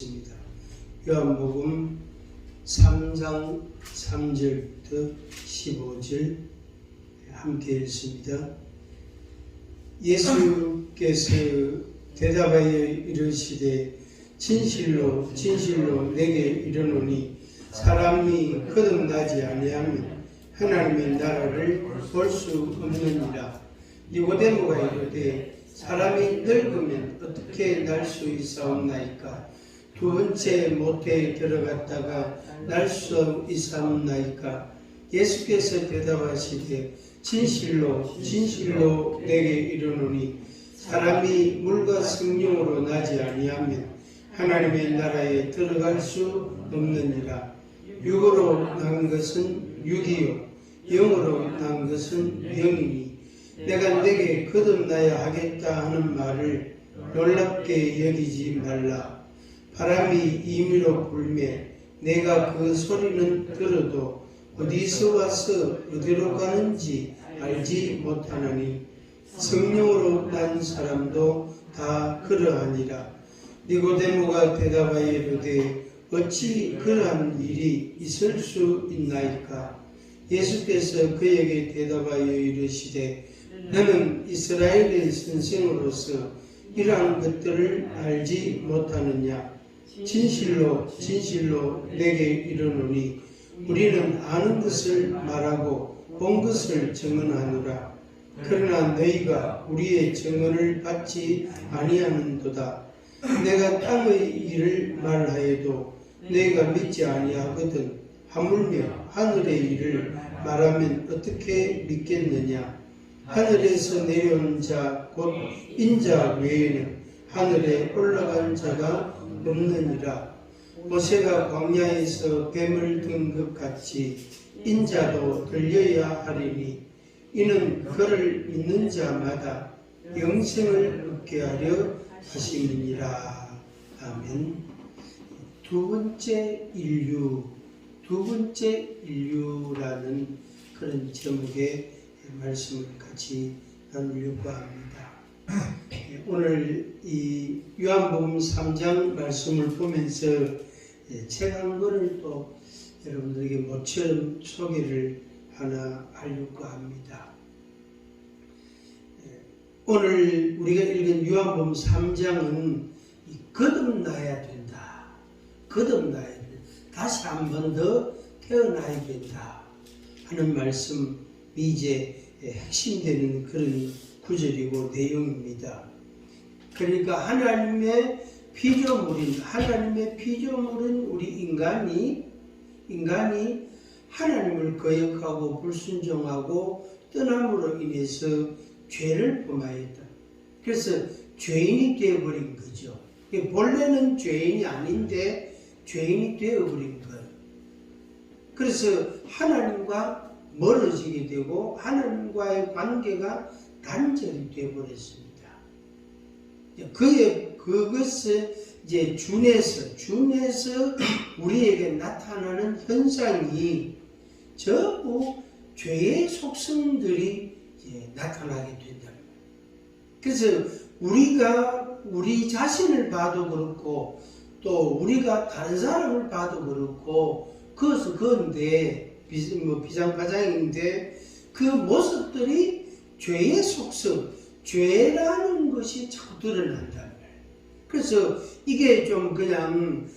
있습니다. 요한복음 3장 3절부터 15절 함께 읽습니다. 예수께서 대답하여 이르시되 진실로 진실로 내게 이르노니 사람이 거듭나지 아니하면 하나님의 나라를 볼 수 없느니라. 니고데모가 이르되 사람이 늙으면 어떻게 날 수 있사옵나이까? 두 번째 모태에 들어갔다가 날 수 있사옵나이까? 예수께서 대답하시되 진실로 진실로 내게 이르노니 사람이 물과 성령으로 나지 아니하면 하나님의 나라에 들어갈 수 없느니라. 육으로 난 것은 육이요 영으로 난 것은 영이니 내가 내게 거듭나야 하겠다 하는 말을 놀랍게 여기지 말라. 바람이 임의로 불매 내가 그 소리는 들어도 어디서 와서 어디로 가는지 알지 못하나니 성령으로 난 사람도 다 그러하니라. 니고데모가 대답하여 이르되 어찌 그러한 일이 있을 수 있나이까? 예수께서 그에게 대답하여 이르시되 너는 이스라엘의 선생으로서 이러한 것들을 알지 못하느냐? 진실로 진실로 내게 이르노니 우리는 아는 것을 말하고 본 것을 증언하노라. 그러나 너희가 우리의 증언을 받지 아니하는도다. 내가 땅의 일을 말하여도 너희가 믿지 아니하거든. 하물며 하늘의 일을 말하면 어떻게 믿겠느냐? 하늘에서 내려온 자 곧 인자 외에는 하늘에 올라간 자가 없느니라. 모세가 광야에서 뱀을 든 것 같이 인자도 들려야 하리니 이는 그를 믿는 자마다 영생을 얻게 하려 하심이니라. 아멘. 두 번째 인류라는 그런 제목의 말씀을 같이 나누려고 합니다. 오늘 이 요한복음 3장 말씀을 보면서 책 한 권을 또 여러분들에게 모처럼 소개를 하나 하려고 합니다. 오늘 우리가 읽은 요한복음 3장은 거듭나야 된다. 거듭나야 된다. 다시 한 번 더 태어나야 된다 하는 말씀이 이제 핵심되는 그런 구절이고 내용입니다. 그러니까 하나님의 피조물은 우리 인간이 하나님을 거역하고 불순종하고 떠남으로 인해서 죄를 범하였다. 그래서 죄인이 되어버린 거죠. 본래는 죄인이 아닌데 죄인이 되어버린 거예요. 그래서 하나님과 멀어지게 되고 하나님과의 관계가 단절이 되어버렸습니다. 그것을 이제 준해서 우리에게 나타나는 현상이 전부 죄의 속성들이 이제 나타나게 된다. 그래서 우리가 우리 자신을 봐도 그렇고 또 우리가 다른 사람을 봐도 그렇고 그건데 비상파장인데 그 모습들이 죄의 속성, 죄라는 것이 자꾸 드러난단 말이에요. 그래서 이게 좀 그냥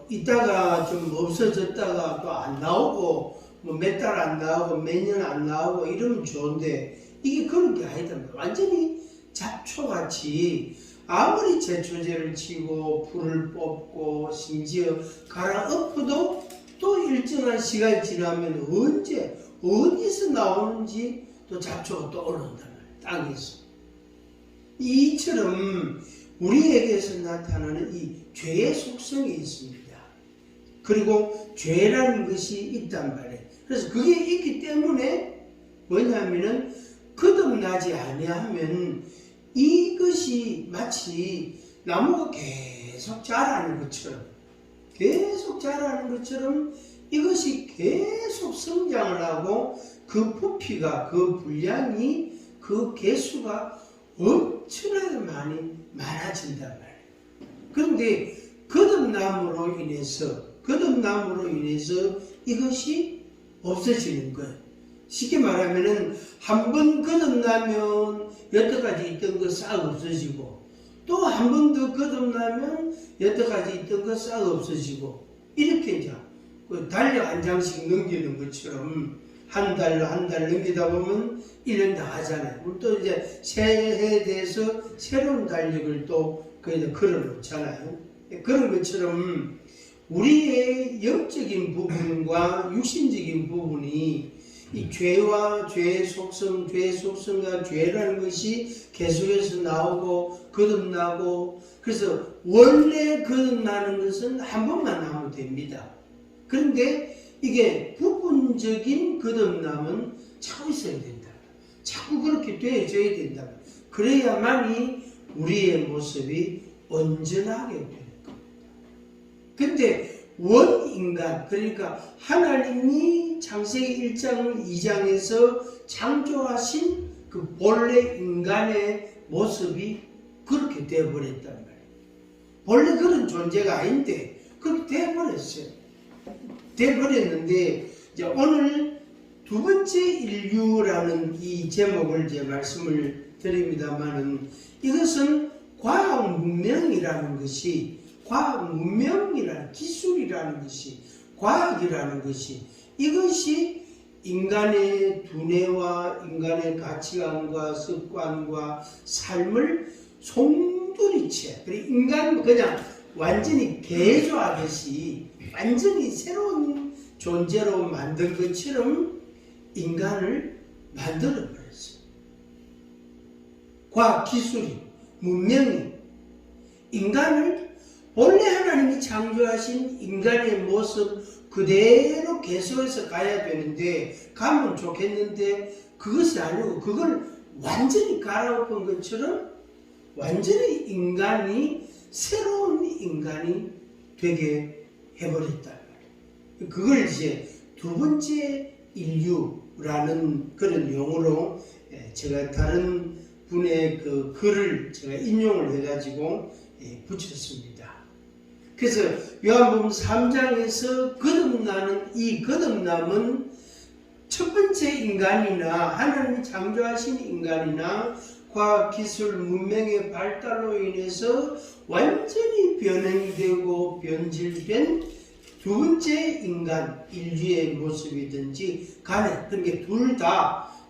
이따가 좀 없어졌다가 또 안 나오고 몇 달 안 나오고 몇 년 안 나오고 이러면 좋은데 이게 그런 게 아니다. 완전히 잡초같이 아무리 제초제를 치고 불을 뽑고 심지어 갈아엎어도 또 일정한 시간이 지나면 언제 어디서 나오는지 또 잡초가 또 올라온단 말이에요. 땅에서. 이처럼 우리에게서 나타나는 이 죄의 속성이 있습니다. 그리고 죄라는 것이 있단 말이에요. 그래서 그게 있기 때문에 뭐냐면은 거듭나지 아니하면 이것이 마치 나무가 계속 자라는 것처럼 이것이 계속 성장을 하고 그 부피가 그 분량이 그 개수가 엄청나게 많아진단 말이에요. 그런데 그 거듭남으로 인해서 이것이 없어지는 거예요. 쉽게 말하면은 한 번 거듭나면 여태까지 있던 거 싹 없어지고, 또 한 번 더 거듭나면 여태까지 있던 거 싹 없어지고, 이렇게 이제 달력 한 장씩 넘기는 것처럼 한 달 넘기다 보면 1년 다 하잖아요. 그리고 또 이제 새해에 대해서 새로운 달력을 또 거기다 걸어 놓잖아요. 그런 것처럼 우리의 영적인 부분과 육신적인 부분이 이 죄와 죄의 속성과 죄라는 것이 계속해서 나오고 거듭나고, 그래서 원래 거듭나는 것은 한 번만 하면 됩니다. 그런데 이게 부분적인 거듭남은 자꾸 있어야 된다. 자꾸 그렇게 되어져야 된다. 그래야만이 우리의 모습이 온전하게 되는 겁니다. 근데 원인간, 그러니까 하나님이 창세기 1장 2장에서 창조하신 그 본래 인간의 모습이 그렇게 되어버렸단 말이에요. 원래 그런 존재가 아닌데 그렇게 되어버렸어요. 되어버렸는데, 이제 오늘 두 번째 인류라는 이 제목을 이제 말씀을 드립니다만은, 이것은 과학 문명이라는 것이, 과학 문명이라는 기술이라는 것이, 과학이라는 것이, 이것이 인간의 두뇌와 인간의 가치관과 습관과 삶을 송두리째, 그리고 인간 그냥 완전히 개조하듯이 완전히 새로운 존재로 만든 것처럼 인간을 만들어버렸어요. 과학 기술이, 문명이 인간을 원래 하나님이 창조하신 인간의 모습 그대로 계속해서 가야 되는데, 가면 좋겠는데 그것이 아니고 그걸 완전히 갈아엎은 것처럼 완전히 인간이 새로운 인간이 되게 해버렸단 말이에요. 그걸 이제 두 번째 인류라는 그런 용어로 제가 다른 분의 그 글을 제가 인용을 해가지고 붙였습니다. 그래서 요한복음 3장에서 거듭나는 이 거듭남은 첫 번째 인간이나 하나님이 창조하신 인간이나 과학기술 문명의 발달로 인해서 완전히 변형이 되고 변질된 두 번째 인간, 인류의 모습이든지 간에, 그러니까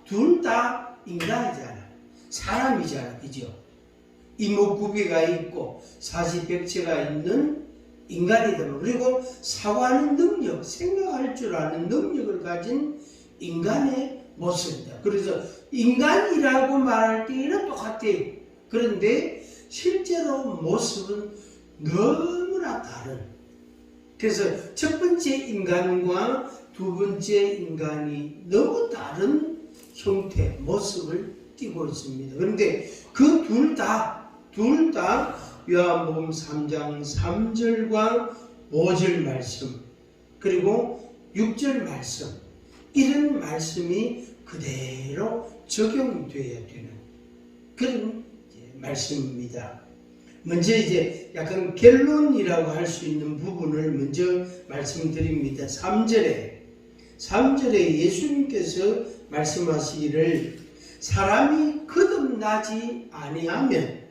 둘 다 인간이잖아. 사람이잖아. 그죠? 이목구비가 있고 사시백체가 있는 인간이다. 그리고 사고하는 능력, 생각할 줄 아는 능력을 가진 인간의 모습이다. 그래서 인간이라고 말할 때는 똑같아요. 그런데 실제로 모습은 너무나 다른. 그래서 첫 번째 인간과 두 번째 인간이 너무 다른 형태, 모습을 띠고 있습니다. 그런데 그 둘 다 요한복음 3장 3절과 5절 말씀, 그리고 6절 말씀, 이런 말씀이 그대로 적용되어야 되는 그런 말씀입니다. 먼저 이제 약간 결론이라고 할 수 있는 부분을 먼저 말씀드립니다. 3절에 예수님께서 말씀하시기를 사람이 거듭나지 아니하면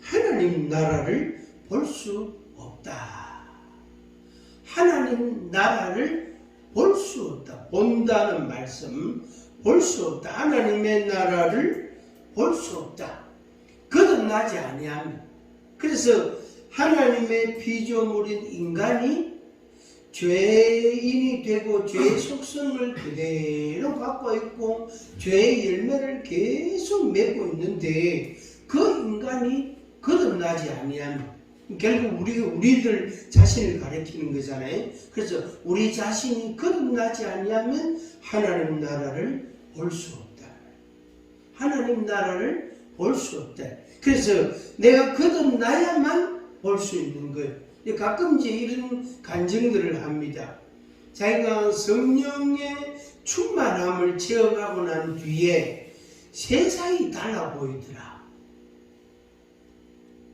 하나님 나라를 볼 수 없다. 하나님 나라를 볼 수 없다. 본다는 말씀, 볼 수 없다. 하나님의 나라를 볼 수 없다. 거듭나지 아니하면. 그래서 하나님의 피조물인 인간이 죄인이 되고 죄의 속성을 그대로 갖고 있고 죄의 열매를 계속 맺고 있는데, 그 인간이 거듭나지 아니하면, 결국 우리들 자신을 가리키는 거잖아요. 그래서 우리 자신이 거듭나지 아니하면 하나님 나라를 볼 수 없다. 하나님 나라를 볼 수 없다. 그래서 내가 거듭나야만 볼 수 있는 거예요. 가끔 이제 이런 간증들을 합니다. 자기가 성령의 충만함을 체험하고 난 뒤에 세상이 달라 보이더라.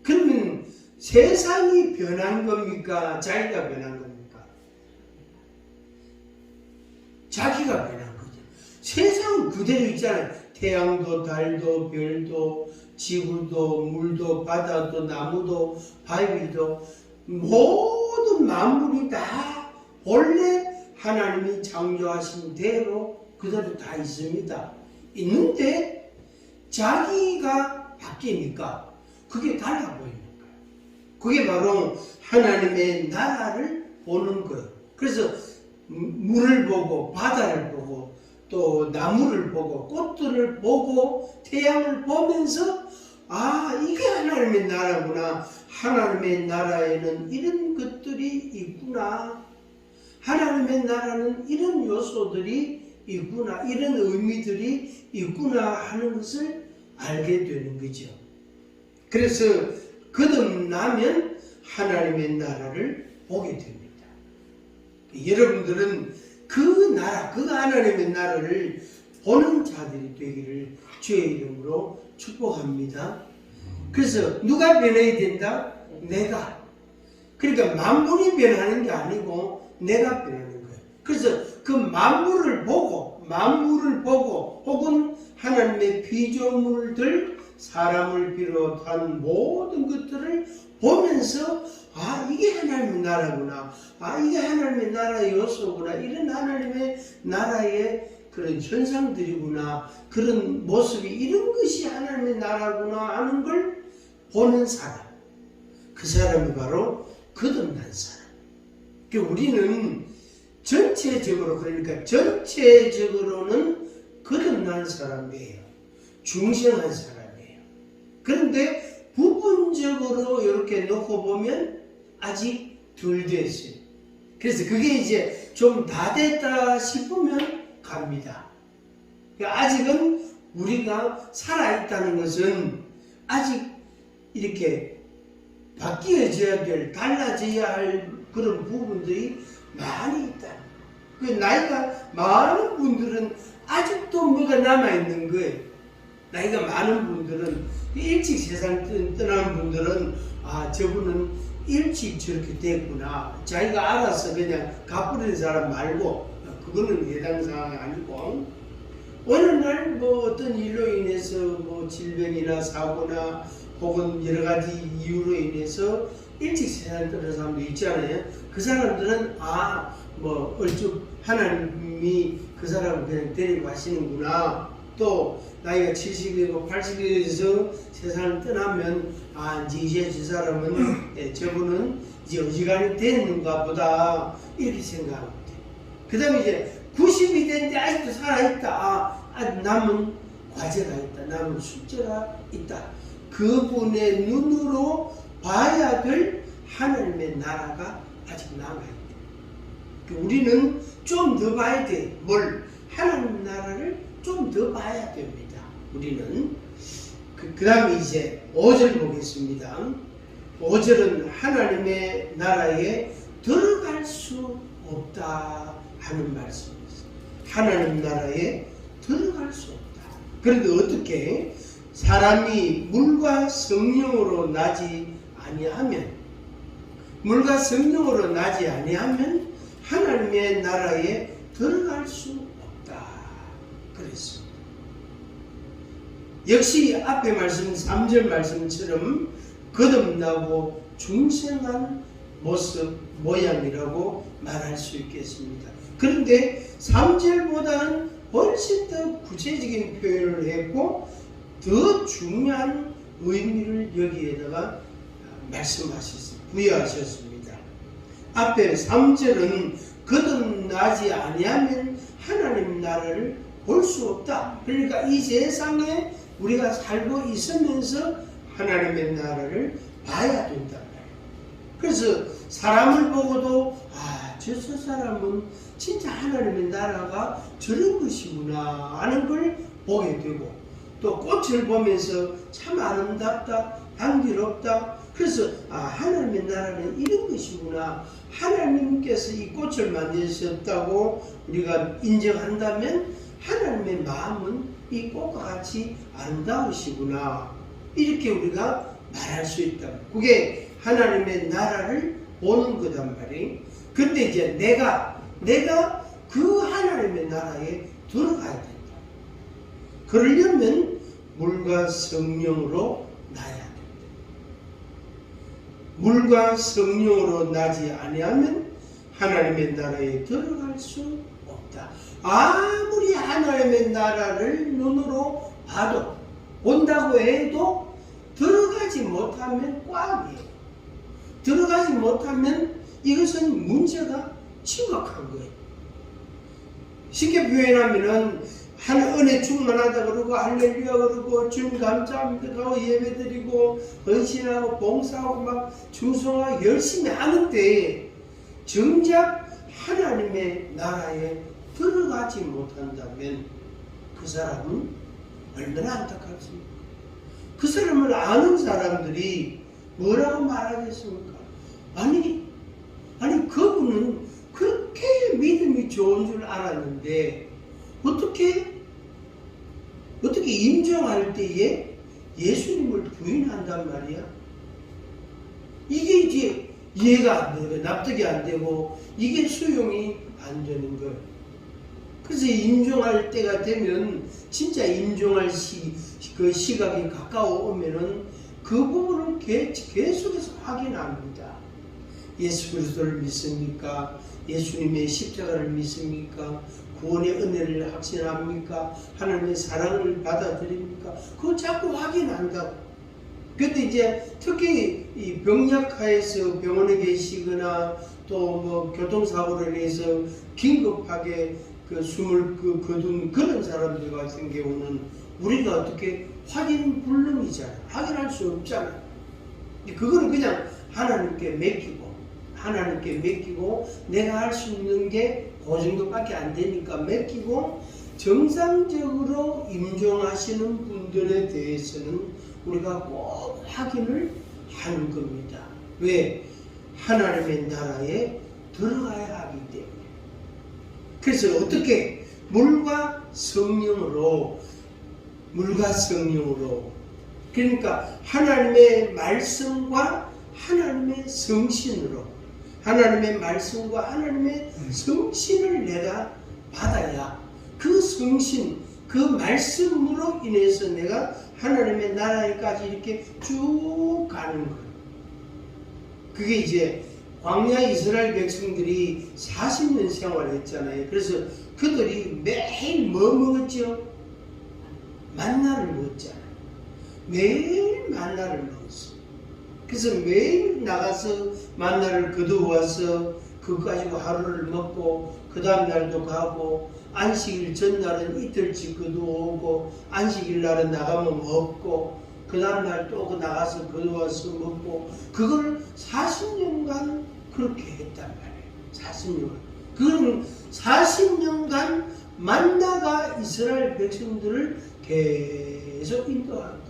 그러면 세상이 변한 겁니까? 자기가 변한 겁니까? 자기가 변한 거죠. 세상은 그대로 있잖아요. 태양도 달도 별도 지구도 물도 바다도 나무도 바위도 모든 만물이 다 원래 하나님이 창조하신 대로 그대로 다 있습니다. 있는데 자기가 바뀌니까 그게 달라 보이는 거예요. 그게 바로 하나님의 나라를 보는 거예요. 그래서 물을 보고 바다를 보고 또 나무를 보고 꽃들을 보고 태양을 보면서 이게 하나님의 나라구나. 하나님의 나라에는 이런 것들이 있구나. 하나님의 나라는 이런 요소들이 있구나. 이런 의미들이 있구나 하는 것을 알게 되는 거죠. 그래서 거듭나면 하나님의 나라를 보게 됩니다. 여러분들은 그 나라, 그 하나님의 나라를 보는 자들이 되기를 주의 이름으로 축복합니다. 그래서 누가 변해야 된다? 내가. 그러니까 만물이 변하는 게 아니고 내가 변하는 거예요. 그래서 그 만물을 보고 혹은 하나님의 피조물들, 사람을 비롯한 모든 것들을 보면서 이게 하나님의 나라구나. 이게 하나님의 나라의 요소구나. 이런 하나님의 나라의 그런 현상들이구나. 그런 모습이 이런 것이 하나님의 나라구나 하는 걸 보는 사람. 그 사람이 바로 거듭난 사람. 우리는 전체적으로는 거듭난 사람이에요. 중생한 사람이에요. 그런데 부분적으로 이렇게 놓고 보면 아직 덜 됐어요. 그래서 그게 이제 좀 다 됐다 싶으면 갑니다. 아직은 우리가 살아있다는 것은 아직 이렇게 바뀌어져야 될, 달라져야 할 그런 부분들이 많이 있다. 그 나이가 많은 분들은 아직도 뭐가 남아있는 거예요. 나이가 많은 분들은 일찍 세상 떠난 분들은 저분은 일찍 저렇게 됐구나. 자기가 알아서 그냥 가버리는 사람 말고 그거는 해당 사항이 아니고 어느 날 어떤 일로 인해서 질병이나 사고나 혹은 여러 가지 이유로 인해서 일찍 세상을 떠난 사람도 있잖아요. 그 사람들은 얼쭉 하나님이 그 사람을 그냥 데리고 가시는구나. 또 나이가 70이고 80이 돼서 세상을 떠나면 이제 저 사람은 저분은 이제 어지간히 됐는가 보다 이렇게 생각합니다. 그 다음에 이제 90이 됐는데 아직도 살아있다. 남은 과제가 있다. 남은 숙제가 있다. 그분의 눈으로 봐야 될 하나님의 나라가 아직 남아있다. 우리는 좀 더 봐야 돼. 하나님 나라를 좀 더 봐야 됩니다. 우리는. 그 다음에 이제 5절 보겠습니다. 5절은 하나님의 나라에 들어갈 수 없다 하는 말씀입니다. 하나님 나라에 들어갈 수 없다. 그런데 어떻게? 사람이 물과 성령으로 나지 아니하면 하나님의 나라에 들어갈 수 없다. 그랬습니다. 역시 앞에 말씀 3절 말씀처럼 거듭나고 중생한 모습, 모양이라고 말할 수 있겠습니다. 그런데 3절보다는 훨씬 더 구체적인 표현을 했고 더 중요한 의미를 여기에다가 부여하셨습니다. 앞에 3절은 거듭나지 아니하면 하나님 나라를 볼 수 없다. 그러니까 이 세상에 우리가 살고 있으면서 하나님의 나라를 봐야 된다. 그래서 사람을 보고도 저 사람은 진짜 하나님의 나라가 저런 것이구나 하는 걸 보게 되고 또 꽃을 보면서 참 아름답다, 향기롭다. 그래서 하나님의 나라는 이런 것이구나. 하나님께서 이 꽃을 만드셨다고 우리가 인정한다면 하나님의 마음은 이 꽃과 같이 아름다우시구나. 이렇게 우리가 말할 수 있다. 그게 하나님의 나라를 보는 거단 말이에요. 근데 이제 내가 그 하나님의 나라에 들어가야 된다. 그러려면 물과 성령으로 나야 된다. 물과 성령으로 나지 아니하면 하나님의 나라에 들어갈 수 없다. 아무리 하나님의 나라를 눈으로 봐도 본다고 해도 들어가지 못하면 꽝이에요. 들어가지 못하면 이것은 문제가 심각한 거예요. 쉽게 표현하면은 은혜 충만하다 그러고 할렐루야 그러고 주님 감사합니다 하고 예배드리고 헌신하고 봉사하고 막 충성하고 열심히 하는데 정작 하나님의 나라에 들어가지 못한다면 그 사람은 얼마나 안타깝습니까? 그 사람을 아는 사람들이 뭐라고 말하겠습니까? 아니 그분은 그렇게 믿음이 좋은 줄 알았는데 어떻게 인정할 때에 예수님을 부인한단 말이야? 이게 이제 이해가 안 되고 납득이 안 되고 이게 수용이 안 되는 거예요. 그래서 인정할 때가 되면 진짜 인정할 그 시각이 가까워오면은 그 부분을 계속해서 확인합니다. 예수 그리스도를 믿습니까? 예수님의 십자가를 믿습니까? 구원의 은혜를 확신합니까? 하나님의 사랑을 받아들입니까? 그거 자꾸 확인한다고. 근데 이제 특히 이 병약하에서 병원에 계시거나 또 뭐 교통사고로 인해서 긴급하게 그 숨을 거둔 그런 사람들 같은 경우는 우리가 어떻게 확인 불능이잖아요. 확인할 수 없잖아요. 그거는 그냥 하나님께 맡기고 내가 할 수 있는 게 그 정도밖에 안 되니까 맡기고 정상적으로 임종하시는 분들에 대해서는 우리가 꼭 확인을 하는 겁니다. 왜? 하나님의 나라에 들어가야 하기 때문에. 그래서 어떻게 물과 성령으로 그러니까 하나님의 말씀과 하나님의 성신으로 하나님의 말씀과 하나님의 성신을 내가 받아야 그 성신, 그 말씀으로 인해서 내가 하나님의 나라에까지 이렇게 쭉 가는 거예요. 그게 이제 광야 이스라엘 백성들이 40년 생활했잖아요. 그래서 그들이 매일 뭐 먹었죠? 만나를 먹었잖아요. 매일 만나를 먹었어요. 그래서 매일 나가서 만나를 거두어와서 그거 가지고 하루를 먹고 그 다음 날도 가고 안식일 전날은 이틀씩 거두어오고 안식일 날은 나가면 먹고 그 다음 날 또 나가서 거두어와서 먹고 그걸 40년간 그렇게 했단 말이에요. 40년간. 그건 40년간 만나가 이스라엘 백성들을 계속 인도한 거예요.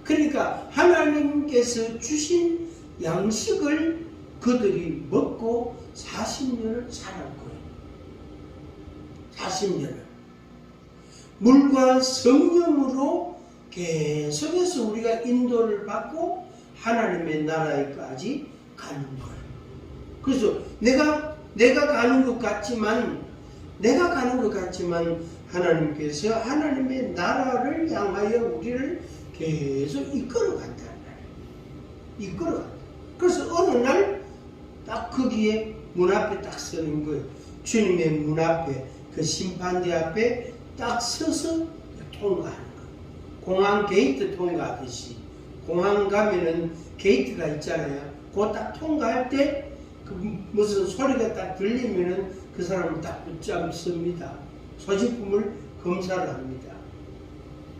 그러니까 하나님께서 주신 양식을 그들이 먹고 40년을 살았 거예요. 40년을. 물과 성령으로 계속해서 우리가 인도를 받고 하나님의 나라에까지 가는 거예요. 그래서 내가 가는 것 같지만 하나님께서 하나님의 나라를 향하여 우리를 계속 이끌어간다는 말이에요. 이끌어간다. 그래서 어느 날 딱 거기에 문 앞에 딱 서는 거예요. 주님의 문 앞에 그 심판대 앞에 딱 서서 통과하는 거예요. 공항 게이트 통과하듯이 공항 가면은 게이트가 있잖아요. 그거 딱 통과할 때 그 무슨 소리가 딱 들리면은 그 사람을 딱 붙잡습니다. 소지품을 검사를 합니다.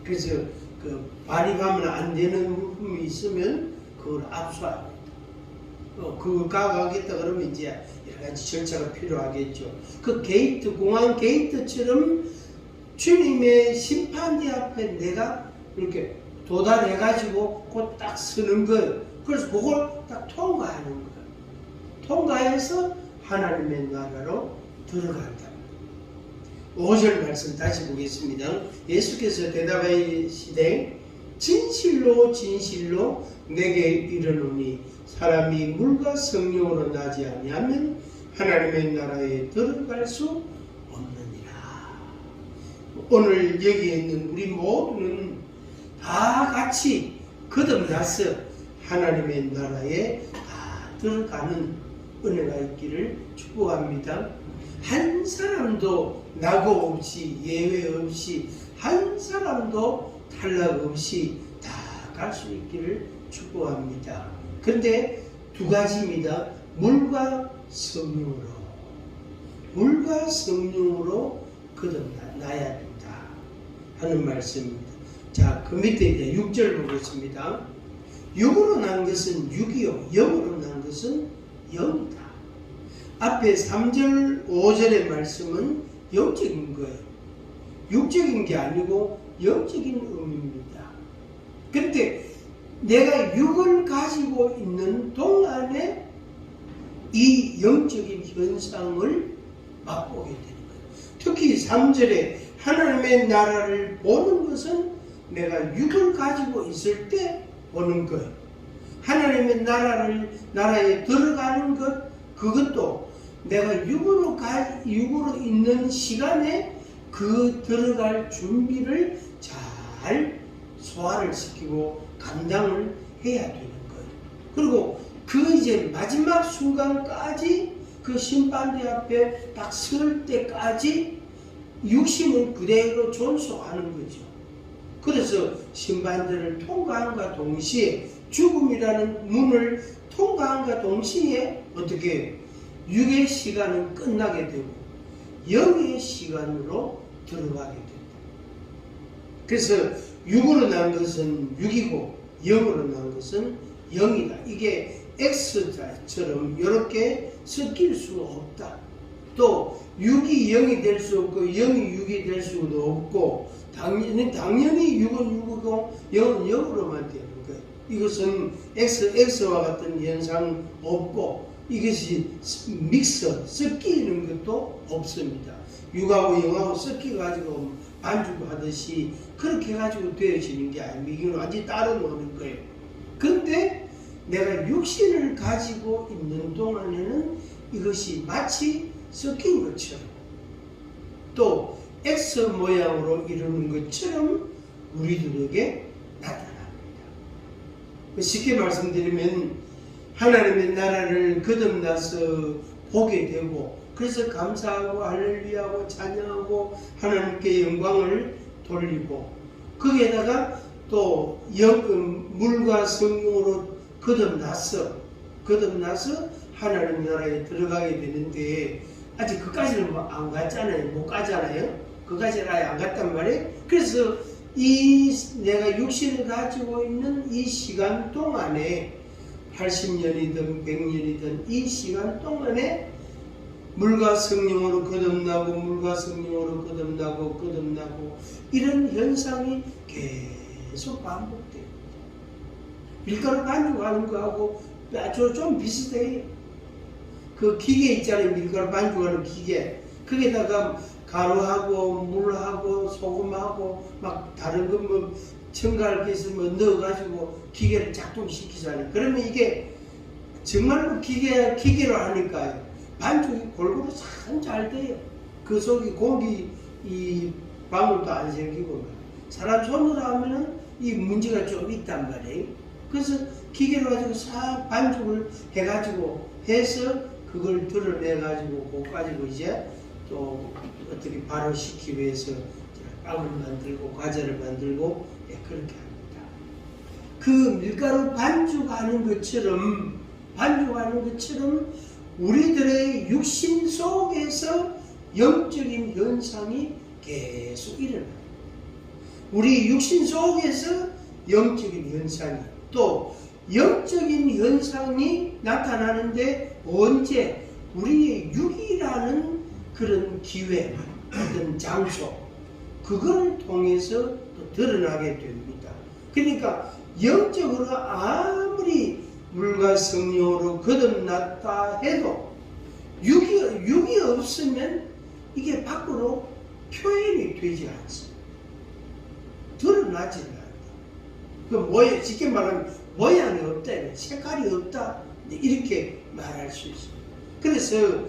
그래서 그 발입하면 안 되는 물품이 있으면 그걸 압수합니다. 그거 가겠다 그러면 이제 여러 가지 절차가 필요하겠죠. 그 게이트, 공항 게이트처럼 주님의 심판대 앞에 내가 이렇게 도달해가지고 그 딱 서는 거예요. 그래서 그걸 딱 통과하는 거예요. 통과해서 하나님의 나라로 들어간다. 5절 말씀 다시 보겠습니다. 예수께서 대답하시되 진실로 진실로 내게 이르노니 사람이 물과 성령으로 나지 아니하면 하나님의 나라에 들어갈 수 없느니라. 오늘 여기에 있는 우리 모두는 다 같이 거듭나서 하나님의 나라에 다 들어가는 은혜가 있기를 축복합니다. 한 사람도 낙오 없이 예외 없이 한 사람도 탈락 없이 다 갈 수 있기를 축복합니다. 그런데 두 가지입니다. 물과 성령으로 거듭나야 된다 하는 말씀입니다. 자, 그 밑에 이제 6절 보겠습니다. 육으로 난 것은 육이요 영으로 난 것은 영이다. 앞에 3절 5절의 말씀은 영적인 거예요. 육적인 게 아니고 영적인 의미입니다. 그런데 내가 육을 가지고 있는 동안에 이 영적인 현상을 맛보게 되는 거예요. 특히 3절에 하나님의 나라를 보는 것은 내가 육을 가지고 있을 때 보는 거예요. 하나님의 나라에 들어가는 것, 그것도 내가 육으로 있는 시간에 그 들어갈 준비를 잘 소화를 시키고 감당을 해야 되는 거예요. 그리고 그 이제 마지막 순간까지 그 심판대 앞에 딱 설 때까지 육신은 그대로 존속하는 거죠. 그래서 심판대를 통과함과 동시에 죽음이라는 문을 통과함과 동시에 어떻게 육의 시간은 끝나게 되고 영의 시간으로 들어가게 됩니다. 그래서 육으로 난 것은 육이고 영으로 난 것은 영이다. 이게 X자처럼 이렇게 섞일 수 없다. 또 육이 영이 될 수 없고 영이 육이 될 수도 없고 당연히 육은 육이고 영은 영으로만 되는 거예요. 이것은 X와 같은 현상 없고 이것이 섞이는 것도 없습니다. 육하고 영하고 섞여가지고 반죽하듯이 그렇게 해가지고 되어지는 게 아닙니다. 이건 완전히 따로 노는 거예요. 그런데 내가 육신을 가지고 있는 동안에는 이것이 마치 섞인 것처럼 또 X 모양으로 이루는 것처럼 우리들에게 나타납니다. 쉽게 말씀드리면 하나님의 나라를 거듭나서 보게 되고 그래서 감사하고 할렐루야하고 찬양하고 하나님께 영광을 돌리고 거기에다가 또 물과 성령으로 거듭나서 하나님 나라에 들어가게 되는데 아직 그까지는 안 갔잖아요. 못 가잖아요. 그까지는 아예 안 갔단 말이에요. 그래서 내가 육신을 가지고 있는 이 시간 동안에 80년이든 100년이든 이 시간 동안에 물과 성령으로 거듭나고 이런 현상이 계속 반복돼요. 밀가루 반죽하는 거하고 아주 좀 비슷해요. 그 기계 있잖아요. 밀가루 반죽하는 기계. 거기다가 가루하고 물하고 소금하고 막 다른 거 뭐 첨가할 게 있으면 넣어가지고 기계를 작동시키잖아요. 그러면 이게 정말로 기계로 하니까 반죽이 골고루 참 잘 돼요. 그 속에 고기 이 방울도 안 생기고 사람 손으로 하면은 이 문제가 좀 있단 말이에요. 그래서 기계로 가지고 싹 반죽을 해가지고 해서 그걸 드러내가지고 그거 가지고 이제 또 어떻게 발효시키기 위해서 빵을 만들고 과자를 만들고 그렇게 합니다. 그 밀가루 반죽하는 것처럼 우리들의 육신 속에서 영적인 현상이 계속 일어납니다. 우리 육신 속에서 영적인 현상이 또 영적인 현상이 나타나는데 언제 우리의 육이라는 그런 기회, 어떤 장소 그걸 통해서 또 드러나게 됩니다. 그러니까 영적으로 아무리 물과 성령으로 거듭났다 해도 육이 없으면 이게 밖으로 표현이 되지 않습니다. 드러나지 않는다. 쉽게 말하면 모양이 없다, 색깔이 없다, 이렇게 말할 수 있습니다. 그래서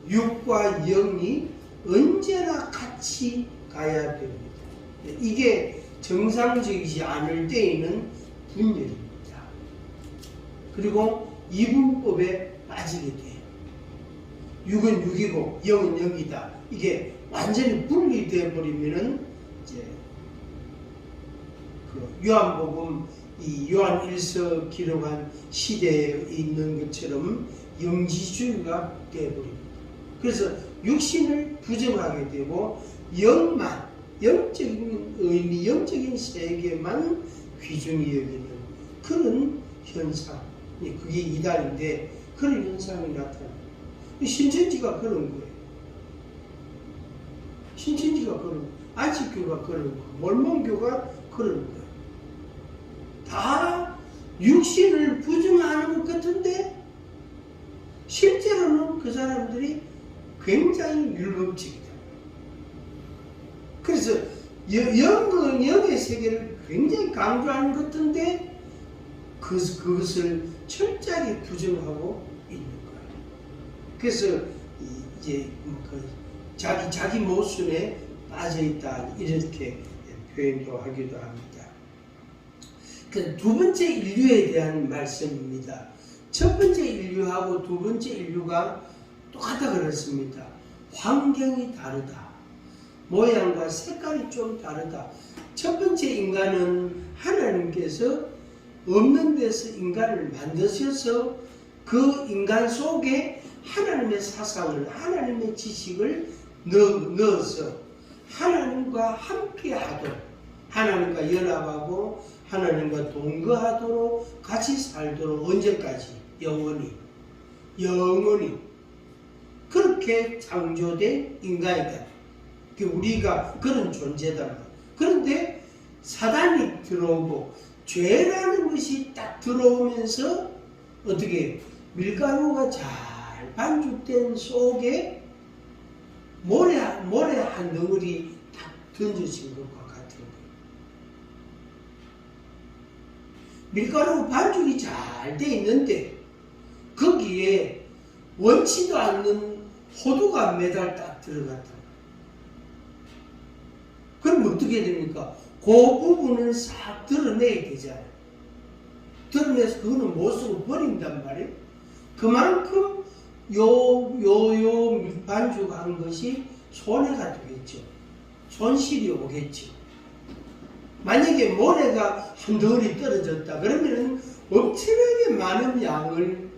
육과 영이 언제나 같이 가야 됩니다. 이게 정상적이지 않을 때에는 분열입니다. 그리고 이분법에 빠지게 돼요. 육은 육이고 영은 영이다. 이게 완전히 분리되어 버리면은 이제 그 요한복음 이 요한 1서 기록한 시대에 있는 것처럼 영지주의가 되어버립니다. 그래서 육신을 부정하게 되고 영만, 영적인 의미, 영적인 세계만 귀중히 여기는 그런 현상, 그게 이단인데 그런 현상이 나타납니다. 신천지가 그런 거예요. 신천지가 그런 거예요. 안식교가 그런 거예요. 몰몬교가 그런 거예요. 다 육신을 부정하는 것 같은데 실제로는 그 사람들이 굉장히 율법적이다. 그래서 영의 세계를 굉장히 강조하는 것 같은데 그것을 철저하게 부정하고 있는 거예요. 그래서 이제 자기 모순에 빠져있다 이렇게 표현도 하기도 합니다. 그 두 번째 인류에 대한 말씀입니다. 첫 번째 인류하고 두 번째 인류가 똑같다 그랬습니다. 환경이 다르다. 모양과 색깔이 좀 다르다. 첫 번째 인간은 하나님께서 없는 데서 인간을 만드셔서 그 인간 속에 하나님의 사상을, 하나님의 지식을 넣어서 하나님과 함께 하도록, 하나님과 연합하고 하나님과 동거하도록 같이 살도록 언제까지? 영원히 그렇게 창조된 인간이다. 우리가 그런 존재다. 그런데 사단이 들어오고 죄라는 것이 딱 들어오면서 어떻게 밀가루가 잘 반죽된 속에 모래 한 덩어리 딱 던져진 것과 같은 거예요. 밀가루 반죽이 잘 돼 있는데 거기에 원치도 않는 호두가 매달 딱 들어갔다. 그럼 어떻게 됩니까? 그 부분을 싹 드러내야 되잖아요. 드러내서 그거는 못 쓰고 버린단 말이에요. 그만큼 요 반죽한 것이 손해가 되겠죠. 손실이 오겠죠. 만약에 모래가 한 덩어리 떨어졌다 그러면 엄청나게 많은 양을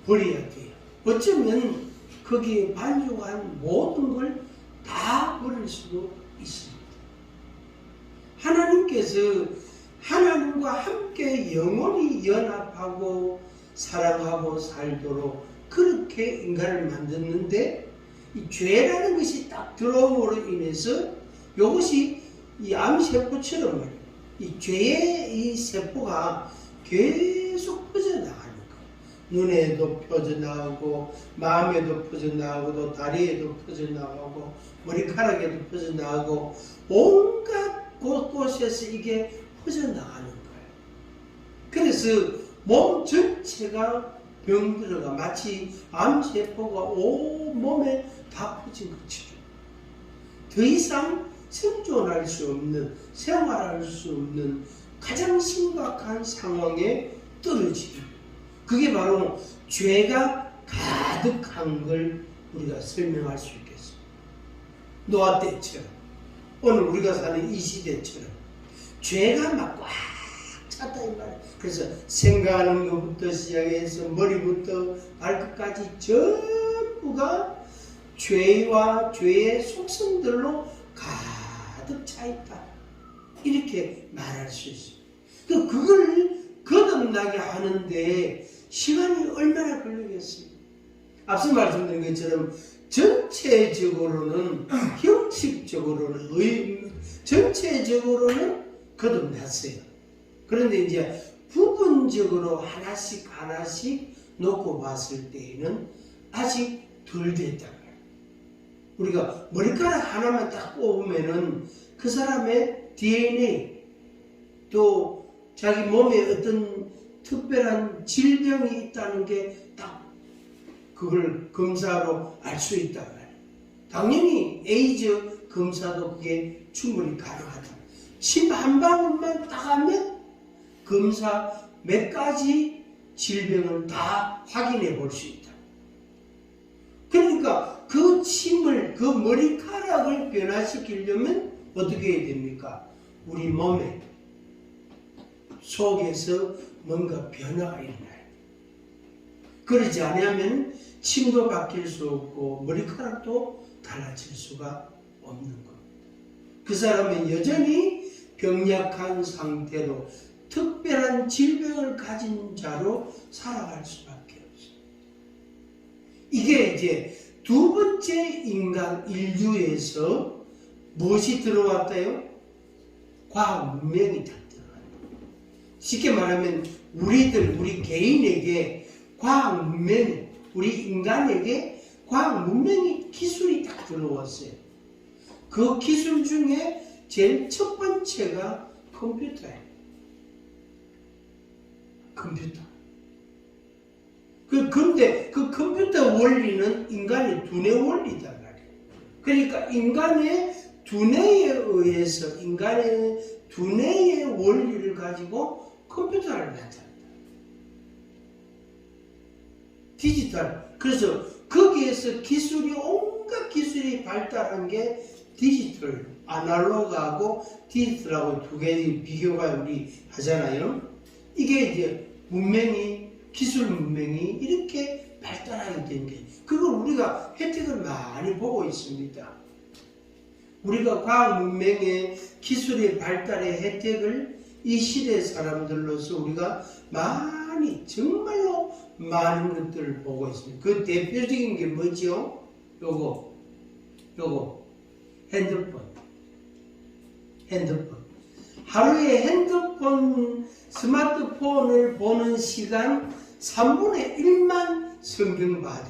버려야 돼요. 어쩌면 거기에 반죽한 모든 걸 다 버릴 수도 있습니다. 하나님께서 하나님과 함께 영원히 연합하고 사랑하고 살도록 그렇게 인간을 만들었는데 이 죄라는 것이 딱 들어옴으로 인해서 이것이 이 암세포처럼 말이에요. 이 죄의 이 세포가 계속 퍼져나가는 거예요. 눈에도 퍼져나가고 마음에도 퍼져나가고 또 다리에도 퍼져나가고 머리카락에도 퍼져나가고 온갖 곳곳에서 이게 퍼져나가는 거예요. 그래서 몸 전체가 병들어가 마치 암세포가 온 몸에 다 퍼진 것처럼 더 이상 생존할 수 없는, 생활할 수 없는 가장 심각한 상황에 떨어지는, 그게 바로 죄가 가득한 걸 우리가 설명할 수 있겠습니다. 노아 때처럼, 오늘 우리가 사는 이 시대처럼 죄가 막 꽉 찼다 이 말이에요. 그래서 생각하는 것부터 시작해서 머리부터 발끝까지 전부가 죄와 죄의 속성들로 가득 차 있다. 이렇게 말할 수 있습니다. 그걸 거듭나게 하는데 시간이 얼마나 걸리겠습니까? 앞서 말씀드린 것처럼 전체적으로는 형식적으로는 전체적으로는 거듭났어요. 그런데 이제 부분적으로 하나씩 놓고 봤을 때에는 아직 덜 됐다. 우리가 머리카락 하나만 딱 뽑으면은 그 사람의 DNA 또 자기 몸에 어떤 특별한 질병이 있다는 게 딱 그걸 검사로 알 수 있단 말이에요. 당연히 에이즈 검사도 그게 충분히 가능하다. 침 한 방울만 딱 하면 검사 몇 가지 질병을 다 확인해 볼 수 있다. 그러니까 그 침을, 그 머리카락을 변화시키려면 어떻게 해야 됩니까? 우리 몸에 속에서 뭔가 변화가 일어나요. 그러지 않으면 침도 바뀔 수 없고 머리카락도 달라질 수가 없는 겁니다. 그 사람은 여전히 병약한 상태로 특별한 질병을 가진 자로 살아갈 수밖에 없어요. 이게 이제 두 번째 인류에서 무엇이 들어왔다요? 과학 문명이 다 들어왔다. 쉽게 말하면 우리 개인에게 과학 문명이, 우리 인간에게 과학 문명이, 기술이 딱 들어왔어요. 그 기술 중에 제일 첫 번째가 컴퓨터예요. 컴퓨터. 그런데 그 컴퓨터 원리는 인간의 두뇌 원리단 말이에요. 그러니까 인간의 두뇌에 의해서, 인간의 두뇌의 원리를 가지고 컴퓨터를 만든다. 디지털. 그래서 거기에서 기술이, 온갖 기술이 발달한 게 디지털, 아날로그하고 디지털하고 두 개의 비교가 우리 하잖아요. 이게 이제 문명이, 기술 문명이 이렇게 발달하게 된 게, 그걸 우리가 혜택을 많이 보고 있습니다. 우리가 과학 문명의 기술의 발달의 혜택을 이 시대 사람들로서 우리가 많이, 정말로 많은 것들을 보고 있습니다. 그 대표적인 게 뭐죠? 요거 핸드폰. 하루에 스마트폰을 보는 시간 3분의 1만 성경 봐도,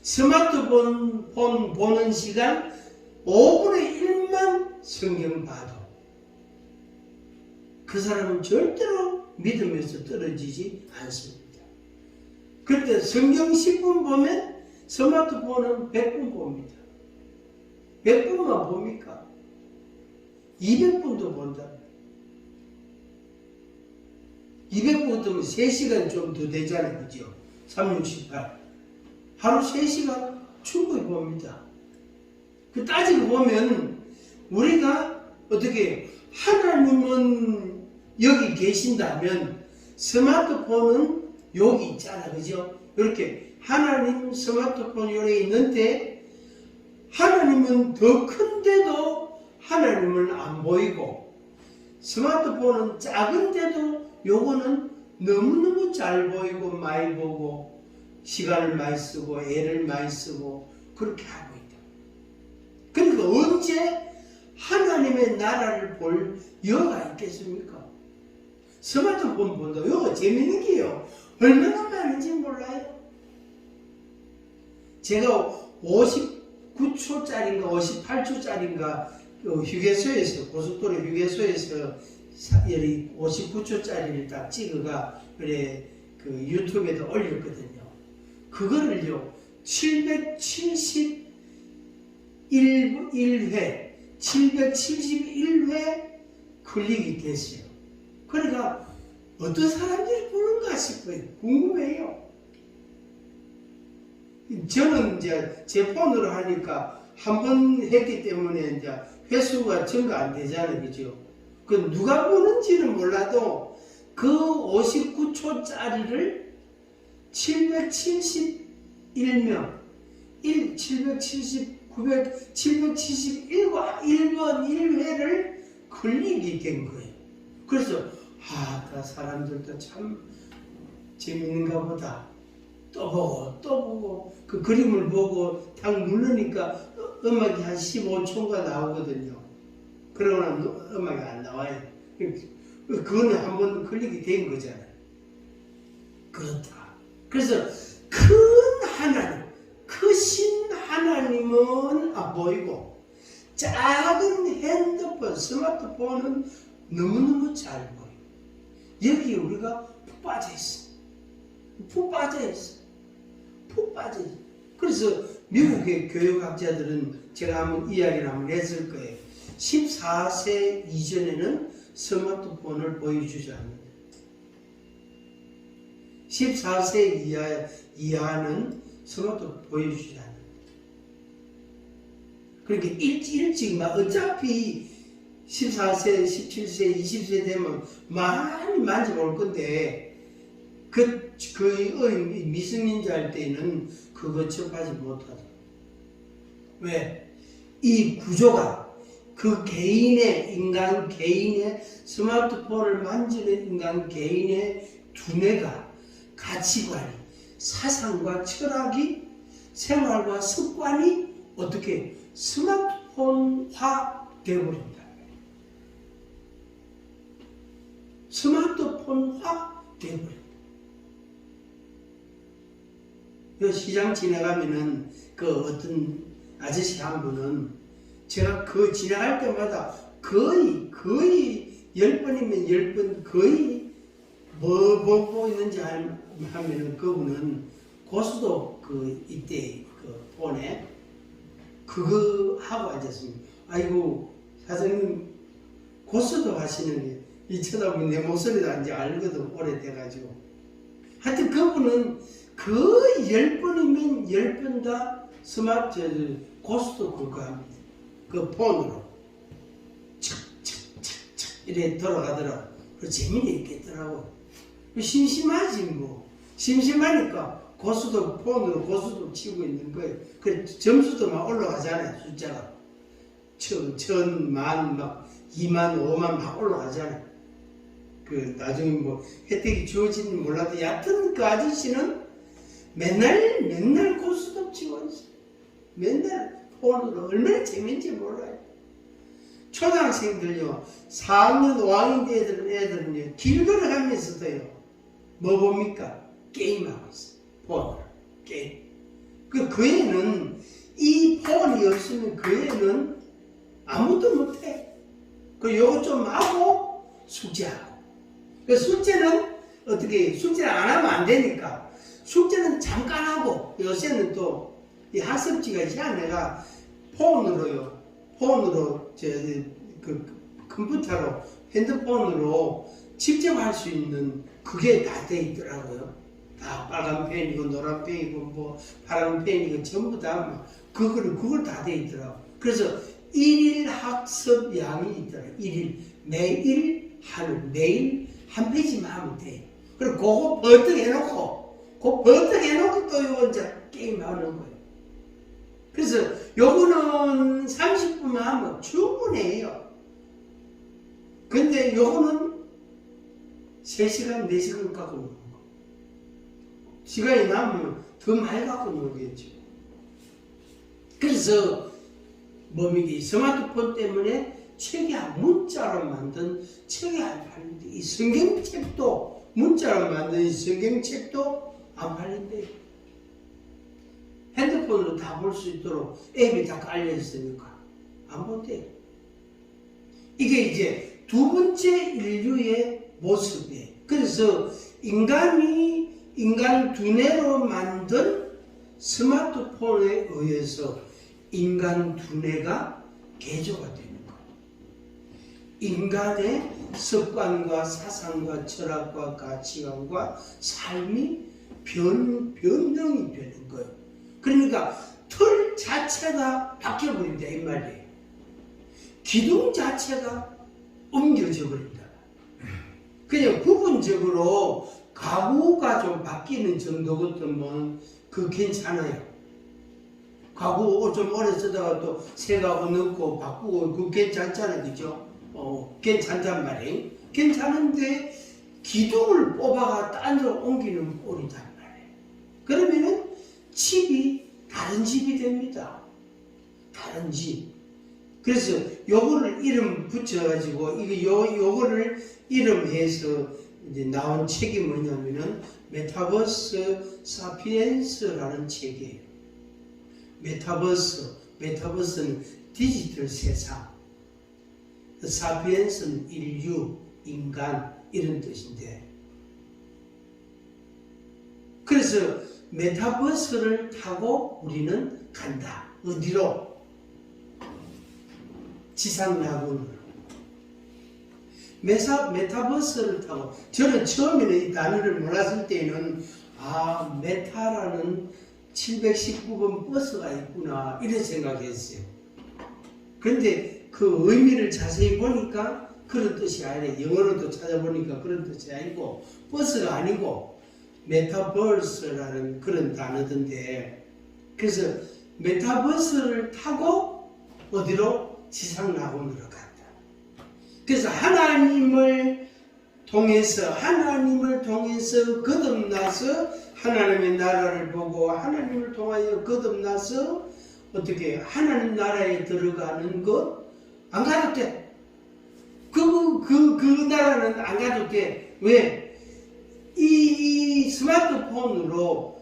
스마트폰 보는 시간 5분의 1만 성경 봐도 그 사람은 절대로 믿음에서 떨어지지 않습니다. 그런데 성경 10분 보면 스마트폰은 100분 봅니다. 100분만 봅니까? 200분도 본다. 200분이면 3시간 좀 더 되잖아요. 그죠? 3, 6, 18. 하루 3시간 충분히 봅니다. 그 따지고 보면 우리가 어떻게, 하나님은 여기 계신다면 스마트폰은 여기 있잖아. 그죠? 이렇게 하나님 스마트폰 여기 있는데 하나님은 더 큰데도 하나님은 안 보이고, 스마트폰은 작은데도 요거는 너무너무 잘 보이고 많이 보고 시간을 많이 쓰고 애를 많이 쓰고 그렇게 하고 있다. 그러니까 언제 하나님의 나라를 볼 여가 있겠습니까? 스마트폰 본다. 요거 재밌는 게요, 얼마나 많은지 몰라요. 제가 59초짜리인가 58초짜리인가 휴게소에서, 고속도로 휴게소에서 59초짜리를 딱 찍어가 그래 그 유튜브에다 올렸거든요. 그거를요 771회 클릭이 됐어요. 그러니까 어떤 사람들이 보는가 싶어요. 궁금해요. 저는 이제 제 폰으로 하니까 한 번 했기 때문에 이제 횟수가 증가 안 되잖아요. 그죠? 그 누가 보는지는 몰라도 그 59초짜리를 771명, 771과 1번 1회를 클릭이 된 거예요. 그래서 그 사람들도 참 재밌는가 보다. 또 보고 그 그림을 보고 딱 누르니까 음악이 한 15초가 나오거든요. 그러고는 음악이 안 나와요. 그거는 한번 클릭이 된 거잖아요. 그렇다. 그래서 큰 하나님, 크신 하나님은 안 보이고 작은 핸드폰, 스마트폰은 너무너무 잘 보여요. 여기 우리가 푹 빠져 있어. 푹 빠져 있어. 푹 빠져 있어. 그래서 미국의 교육학자들은 제가 한번 이야기를 한번 했을 거예요. 14세 이전에는 스마트폰을 보여주지 않는다. 14세 이하는 스마트폰 보여주지 않는다. 그러니까 일찍 막 어차피 14세, 17세, 20세 되면 많이 만져볼 건데 그 미성년자 할 때는 그거 접하지 못하죠. 왜? 이 구조가 그 인간 개인의 스마트폰을 만지는 인간 개인의 두뇌가 가치관이, 사상과 철학이, 생활과 습관이 어떻게 스마트폰화 되어버린다. 스마트폰화 되어버린다. 시장 지나가면은 그 어떤 아저씨 한 분은 제가 그 지나갈 때마다 거의 10번이면 10번 거의 뭐 있는지 하면은 그분은 고수도 이때 폰에 그거 하고 앉았습니다. 아이고 사장님 고수도 하시는 이 쳐다보면 내 목소리도 이제 알거든. 오래돼가지고 하여튼 그분은 거의 10번이면 10번 다 스마트 고수도 그거 합니다. 그 폰으로 착착착착 이래 돌아가더라고. 그 재미는 있겠더라고. 심심하지 뭐. 심심하니까 고수도 폰으로 고수도 치고 있는 거예요. 그 점수도 막 올라가잖아요. 숫자가 1000, 만, 막 2만, 5만 막 올라가잖아요. 그 나중에 뭐 혜택이 주어지는지 몰라도 얕은 그 아저씨는 맨날 고수도 치고 있어요. 맨날 폰으로 얼마나 재밌는지 몰라요. 초등학생들요, 4학년, 5학년 애들은요, 길 걸어가면서도요, 뭐 봅니까? 게임하고 있어요. 폰으로. 게임. 그 애는, 이 폰이 없으면 그 애는 아무것도 못해. 요거 좀 하고, 숙제하고. 숙제는 숙제를 안 하면 안 되니까, 숙제는 잠깐 하고, 요새는 또, 이 학습지가 내가 폰으로 컴퓨터로 핸드폰으로 직접 할 수 있는 그게 다 돼 있더라고요. 다 빨간 펜이고 노란 펜이고 뭐 파란 펜이고 전부 다 그걸 다 돼 있더라고. 그래서 일일 학습 양이 있더라고. 매일 한 페이지만 하면 돼. 그리고 그거 버뜩 해놓고 또 이거 이제 게임하는 거예요. 그래서 요거는 30분만 하면 충분해요. 근데 요거는 3시간, 4시간 갖고 노는 거. 시간이 남으면 더 많이 갖고 놀겠죠. 그래서 이 스마트폰 때문에 문자로 만든 책이 안 팔린대. 이 성경책도 문자로 만든 이 성경책도 안 팔린대. 핸드폰으로 다 볼 수 있도록 앱이 다 깔려있으니까 안 본대. 이게 이제 두 번째 인류의 모습이에요. 그래서 인간 두뇌로 만든 스마트폰에 의해서 인간 두뇌가 개조가 되는 거예요. 인간의 습관과 사상과 철학과 가치관과 삶이 변형이 되는 거예요. 그러니까 틀 자체가 바뀌어버린다 이 말이에요. 기둥 자체가 옮겨져 버린다. 그냥 부분적으로 가구가 좀 바뀌는 정도 같으면 그 괜찮아요. 가구 좀 오래 쓰다가 또 새 가구 넣고 바꾸고 그 괜찮잖아요. 그죠? 괜찮단 말이에요. 괜찮은데 기둥을 뽑아가 딴 데로 옮기는 꼴이단 말이에요. 그러면은 집이 다른 집이 됩니다. 다른 집. 그래서 요거를 이름 붙여가지고 요거를 이름해서 이제 나온 책이 뭐냐면은 메타버스 사피엔스라는 책이에요. 메타버스는 디지털 세상, 사피엔스는 인류, 인간 이런 뜻인데, 그래서 메타버스를 타고 우리는 간다. 어디로? 지상낙원으로. 메타버스를 타고, 저는 처음에는 이 단어를 몰랐을 때는 메타라는 719번 버스가 있구나 이런 생각했어요. 그런데 그 의미를 자세히 보니까 그런 뜻이 아니라, 영어로도 찾아보니까 그런 뜻이 아니고 버스가 아니고 메타버스라는 그런 단어던데, 그래서 메타버스를 타고 어디로? 지상낙원으로 간다. 그래서 하나님을 통해서 거듭나서 하나님의 나라를 보고 하나님을 통하여 거듭나서 어떻게 하나님 나라에 들어가는 것 안 가도 돼. 그 나라는 안 가도 돼. 왜? 이 스마트폰으로,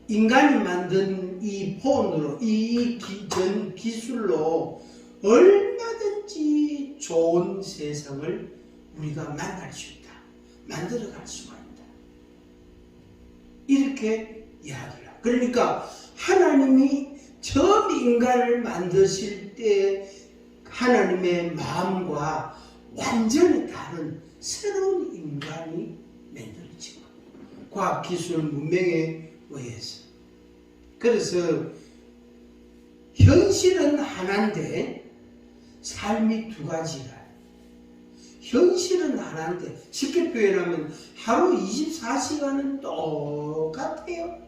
인간이 만든 이 폰으로, 이 전 기술로 얼마든지 좋은 세상을 우리가 만날 수 있다. 만들어갈 수가 있다. 이렇게 이야기를 합니다. 그러니까 하나님이 처음 인간을 만드실 때 하나님의 마음과 완전히 다른 새로운 인간이 만들어지고, 과학기술 문명에 의해서. 그래서 현실은 하나인데 삶이 두 가지라. 현실은 하나인데, 쉽게 표현하면 하루 24시간은 똑같아요.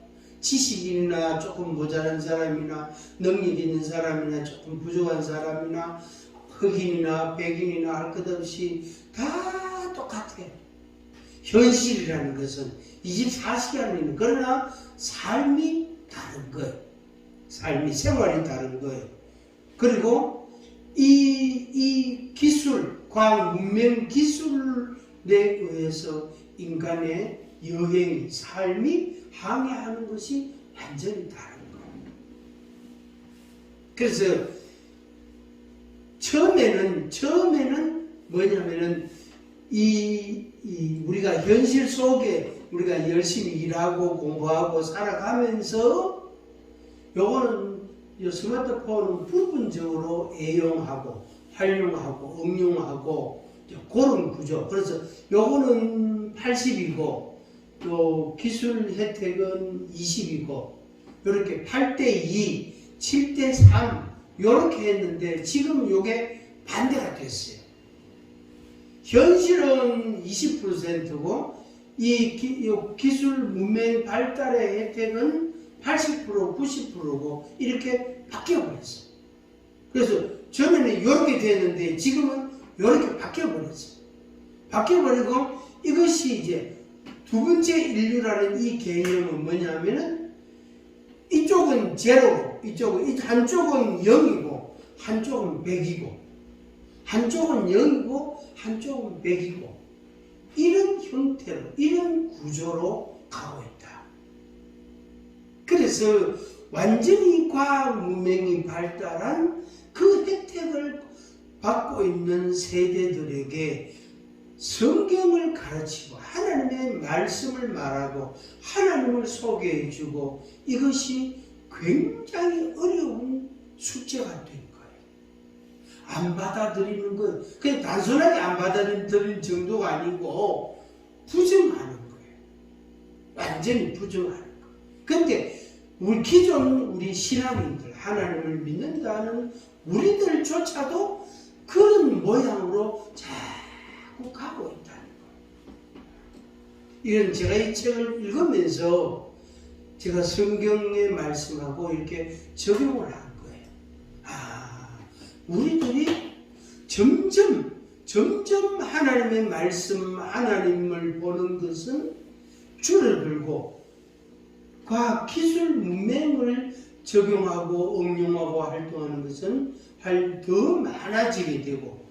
지식인이나 조금 모자란 사람이나 능력 있는 사람이나 조금 부족한 사람이나 흑인이나 백인이나 할 것 없이 다 똑같아요. 현실이라는 것은 24시간이면, 그러나 삶이 다른 거예요. 생활이 다른 거예요. 그리고 이 기술, 과학 문명 기술에 의해서 인간의 여행, 삶이 항해하는 것이 완전히 다른 거예요. 그래서 처음에는 뭐냐면은 우리가 현실 속에 우리가 열심히 일하고 공부하고 살아가면서 요거는 스마트폰은 부분적으로 애용하고 활용하고 응용하고 그런 구조. 그래서 요거는 80이고 또 기술 혜택은 20이고 이렇게 8대2, 7대3 이렇게 했는데, 지금 요게 반대가 됐어요. 현실은 20%고 이 기술 문명 발달의 혜택은 80%, 90%고 이렇게 바뀌어버렸어요. 그래서 전에는 이렇게 됐는데 지금은 이렇게 바뀌어버렸어요. 바뀌어버리고, 이것이 이제 두 번째 인류라는 이 개념은 뭐냐면은, 이쪽은 제로고, 한쪽은 0이고, 한쪽은 100이고, 한쪽은 0이고, 한쪽은 100이고, 이런 형태로, 이런 구조로 가고 있다. 그래서 완전히 과학 문명이 발달한 그 혜택을 받고 있는 세대들에게 성경을 가르치고 하나님의 말씀을 말하고 하나님을 소개해주고, 이것이 굉장히 어려운 숙제가 된 거예요. 안 받아들이는 거, 그냥 단순하게 안 받아들이는 정도가 아니고 부정하는 거예요. 완전히 부정하는 거예요. 근데 우리 신앙인들, 하나님을 믿는다는 우리들조차도 그런 모양으로 자꾸 가고 있다는 거예요. 이런, 제가 이 책을 읽으면서 제가 성경의 말씀하고 이렇게 적용을 한 거예요. 우리들이 점점 하나님의 말씀, 하나님을 보는 것은 줄어들고, 과학, 기술, 문명을 적용하고 응용하고 활동하는 것은 더 많아지게 되고,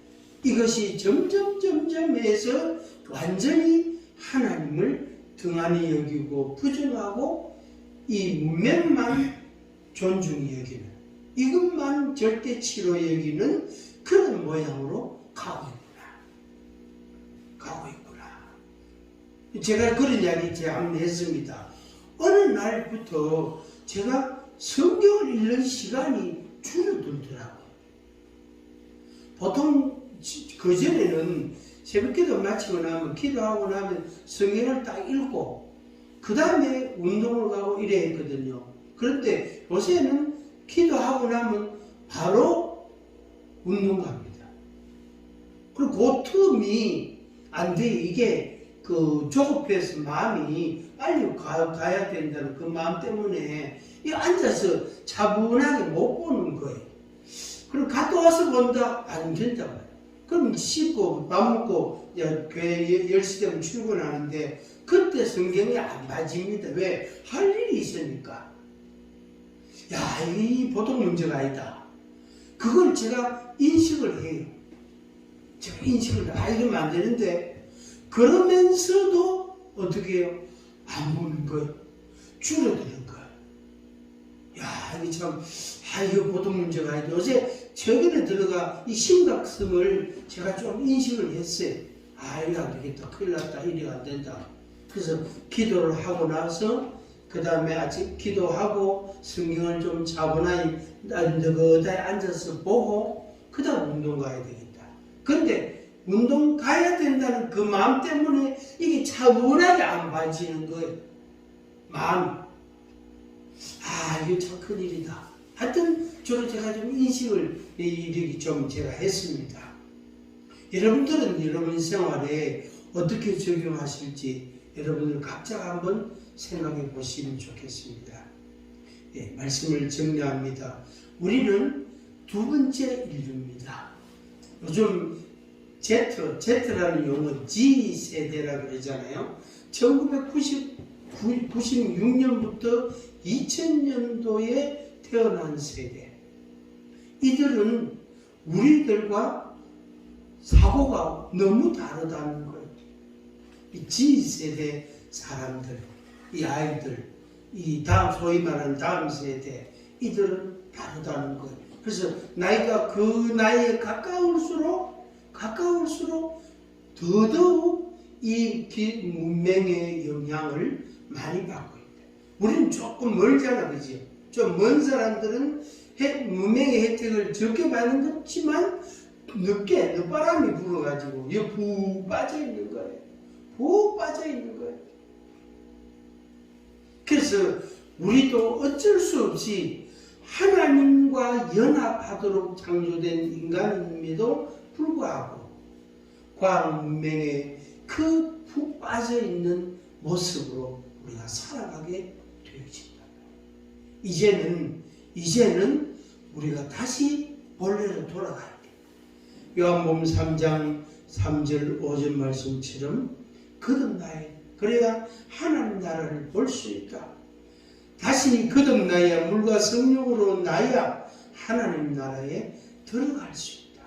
이것이 점점 해서 완전히 하나님을 등한히 여기고 부정하고 이 문명만 존중히 여기는, 이것만 절대치로 여기는 그런 모양으로 가고 있구나. 제가 그런 이야기 제가 한번 했습니다. 어느 날부터 제가 성경을 읽는 시간이 줄어들더라고요. 보통 그전에는 새벽기도 마치고 나면 기도하고 나면 성경을 딱 읽고 그 다음에 운동을 가고 이래 했거든요. 그런데 요새는 기도하고 나면 바로 운동 갑니다. 그리고 그 틈이 안 돼. 이게 그 조급해서 마음이 빨리 가야 된다는 그 마음 때문에 이 앉아서 차분하게 못 보는 거예요. 그럼 갔다 와서 본다? 안 된다고요. 그럼 씻고 밥 먹고 교회 10시 되면 출근하는데 그때 성경이 안 맞습니다. 왜? 할 일이 있으니까. 야, 이 보통 문제가 아니다. 그걸 제가 인식을 해요. 제가 인식을 이러면 안 되는데 그러면서도 어떻게 해요? 안 보는 거예요. 줄어드는 거예요. 야, 이게 참, 이거 보통 문제가 아니다. 어제 최근에 들어가 이 심각성을 제가 좀 인식을 했어요. 이거 안 되겠다. 큰일 났다. 이래 안 된다. 그래서 기도를 하고 나서 그 다음에 아직 기도하고 성경을 좀 차분하게 느긋하게 앉아서 보고 그 다음 운동 가야 되겠다. 그런데 운동 가야 된다는 그 마음 때문에 이게 차분하게 안 봐지는 거예요. 마음이. 이게 참 큰일이다. 하여튼 저는 제가 좀 인식을 이렇게 좀 제가 했습니다. 여러분들은 여러분 생활에 어떻게 적용하실지 여러분들 각자 한번 생각해 보시면 좋겠습니다. 말씀을 정리합니다. 우리는 두 번째 인류입니다. 요즘 Z라는 용어 G세대라고 그러잖아요. 1996년부터 2000년도에 태어난 세대. 이들은 우리들과 사고가 너무 다르다는 거예요. 이 G세대 사람들, 이 아이들, 이 다음 소위 말하는 다음 세대, 이들은 다르다는 거예요. 그래서 나이가 그 나이에 가까울수록 더더욱 이 문명의 영향을 많이 받고 있다. 우리는 조금 멀잖아, 그죠? 좀 먼 사람들은 문명의 혜택을 적게 받는 것지만 늦바람이 불어가지고 푹 빠져 있는 거예요. 푹 빠져 있는 거예요. 그래서 우리도 어쩔 수 없이 하나님과 연합하도록 창조된 인간임에도 불구하고 과학 문명에 그 푹 빠져 있는 모습으로 우리가 살아가게 되어진다. 이제는 우리가 다시 본래로 돌아가야 돼. 요한복음 3장 3절 5절 말씀처럼 거듭나야 돼. 그래야 하나님 나라를 볼 수 있다. 다시 거듭나야 물과 성령으로 나야 하나님 나라에 들어갈 수 있다.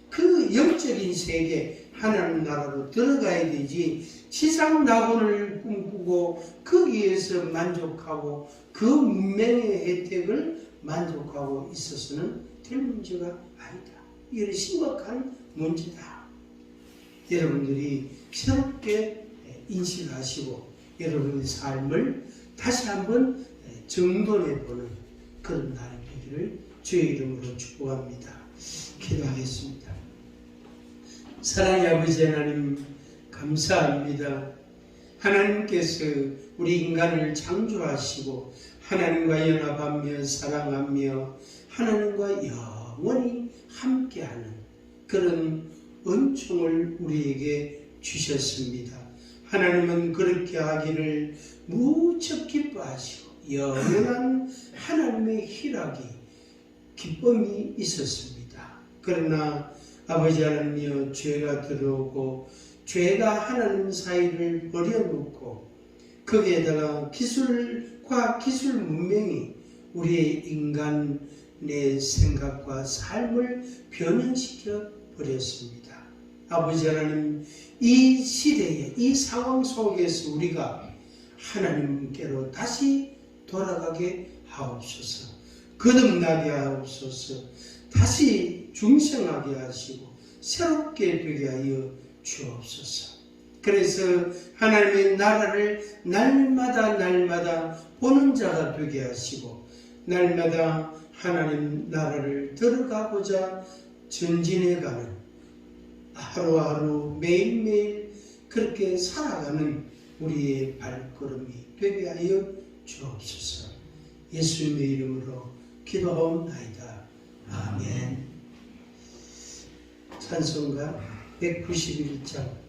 그 영적인 세계 하나님 나라로 들어가야 되지 지상 낙원을 꿈꾸고 거기에서 만족하고 그 문명의 혜택을 만족하고 있어서는 될 문제가 아니다. 이건 심각한 문제다. 여러분들이 새롭게 인식하시고 여러분의 삶을 다시 한번 정돈해보는 그런 날이 되기를 주의 이름으로 축복합니다. 기도하겠습니다. 사랑의 아버지 하나님 감사합니다. 하나님께서 우리 인간을 창조하시고 하나님과 연합하며 사랑하며 하나님과 영원히 함께하는 그런 은총을 우리에게 주셨습니다. 하나님은 그렇게 하기를 무척 기뻐하시고 영원한 하나님의 희락이 기쁨이 있었습니다. 그러나 아버지 하나님이여 죄가 들어오고 죄가 하나님 사이를 버려놓고 거기에다가 과학 기술 문명이 우리의 인간의 생각과 삶을 변형시켜 버렸습니다. 아버지 하나님 이 시대에 이 상황 속에서 우리가 하나님께로 다시 돌아가게 하옵소서. 거듭나게 하옵소서. 다시 중생하게 하시고 새롭게 되게 하여 주옵소서. 그래서 하나님의 나라를 날마다 보는 자가 되게 하시고 날마다 하나님 나라를 들어가고자 전진해가는 하루하루 매일매일 그렇게 살아가는 우리의 발걸음이 되게 하여 주옵소서. 예수님의 이름으로 기도하옵나이다. 아멘. 찬송가 191장